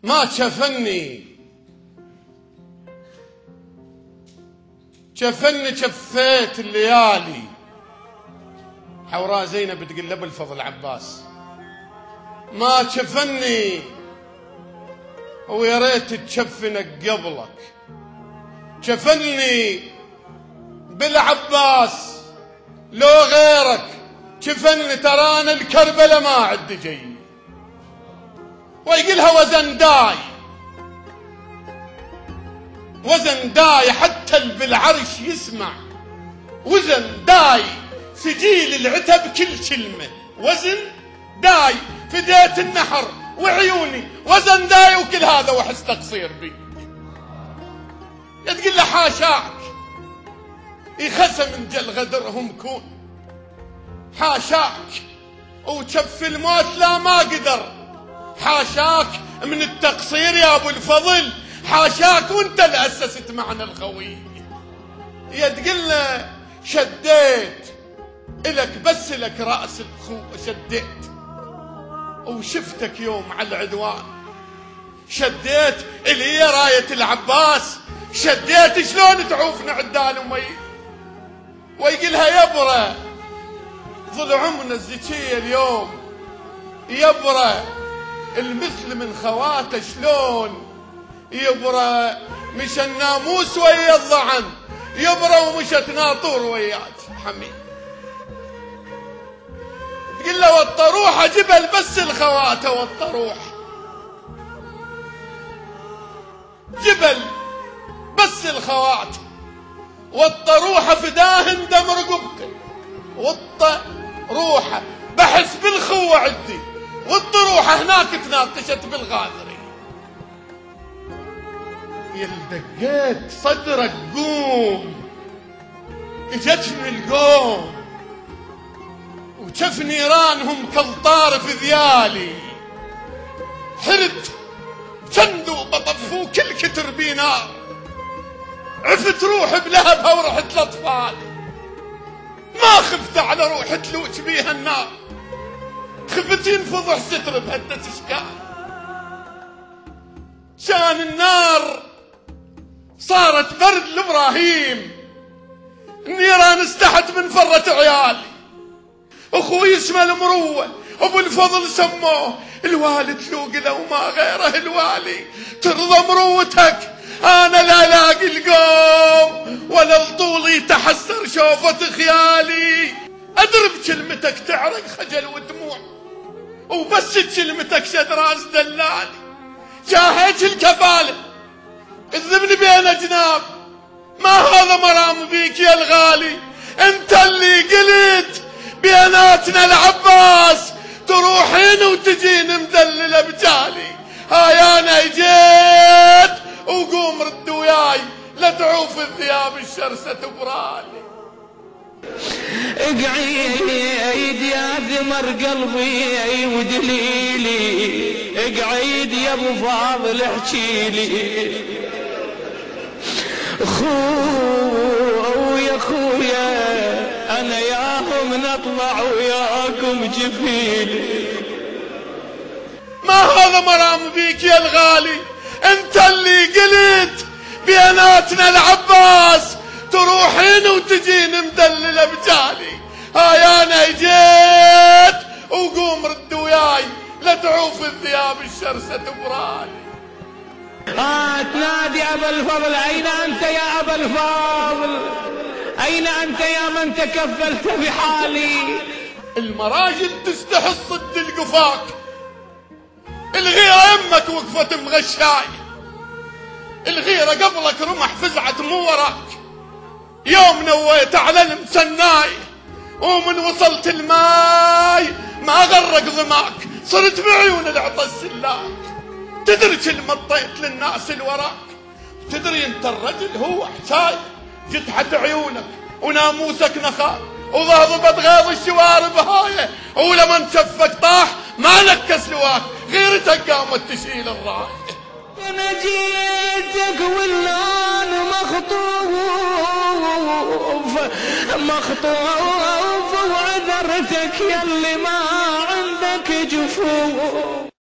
ما شفني شفيت الليالي حوراء زينب تقول ابو الفضل عباس ما شفني ويا ريت تشفنك قبلك شفني بالعباس لو غيرك شفني ترانا الكربلة ما عد جي ويقلها وزن داي حتى بالعرش يسمع وزن داي سجيل العتب كل كلمة وزن داي فديت النحر وعيوني وزن داي وكل هذا وحس تقصير بي تقول له حاشاك يخسى من جل غدرهم كون حاشاك وشف الموت لا ما قدر حاشاك من التقصير يا ابو الفضل حاشاك وانت اللي اسست معنا الخوي تقول له شديت الك بس لك راس الخو شديت وشفتك يوم على العدوان شديت اللي هي رايه العباس شديت شلون تعوفنا عدال امي ويقلها يبرى ظل عمرنا الزكيه اليوم يبرى المثل من خواته شلون يبرى مش الناموس ويا الضعن يبرى ومشت ناطور وياك حميد تقول له والطروحه جبل بس الخواته والطروحه جبل بس الخوات والطروحه فداهن دم رقبته والطروحه بحس بالخوه عندي والطروحه هناك تناقشت بالغاذري دقيت صدرك قوم اجتني القوم وشف نيرانهم كالطار في ذيالي حرت شندوا بطفوا كل كتر بي نار عفت روحي بلهبها ورحت الاطفال ما خفت على روحي تلوج بيها النار خفت ينفضح ستر بهدة اشكال كان النار صارت برد لابراهيم النيران استحت من فرة عيالي اخوي اسمه المروه ابو الفضل سموه الوالد لوق له وما غيره الوالي ترضى مروتك انا لا الاقي القوم ولا الطولي تحسر شوفة خيالي ادري بكلمتك تعرق خجل ودموع وبس بكلمتك شد راس دلالي شاهيت الكفاله الذبن بين اجناب ما هذا مرام بيك يا الغالي انت اللي قلت بيناتنا العباس تروحين وتجين مدلله بجالي هاي انا جيت وقوم رد وياي لا تعوف الثياب الشرسه تبرالي اقعد يا ثمر قلبي ودليلي اقعد يا ابو فاضل احكيلي يا خويا انا ياهم نطلع وياكم جفيلي ما هذا مرام بيك يا الغالي انت اللي قلت بيناتنا العباس تروحين وتجين مدلله بجالي هاي انا جيت وقوم رد وياي لا تعوف الثياب الشرسه تبرالي تنادي ابا الفضل اين انت يا ابا الفضل اين انت يا من تكفلت بحالي المراجل تستحي صد القفاك الغيره يمك وقفت مغشاي الغيره قبلك رمح فزعت مو وراك يوم نويت على المسناي ومن وصلت الماي ما غرق ضماك صرت بعيون العطى السلاك تدري كلمة طيت للناس اللي وراك تدري انت الرجل هو حساي جتحت عيونك وناموسك نخاف وضهضبت غيظ الشوارب هايه ولما انشفك طاح ما نكس لواك غيرتك قامت تشيل الرايه انا جيتك واللون مخطوف وعذرتك يلي ما عندك جفوف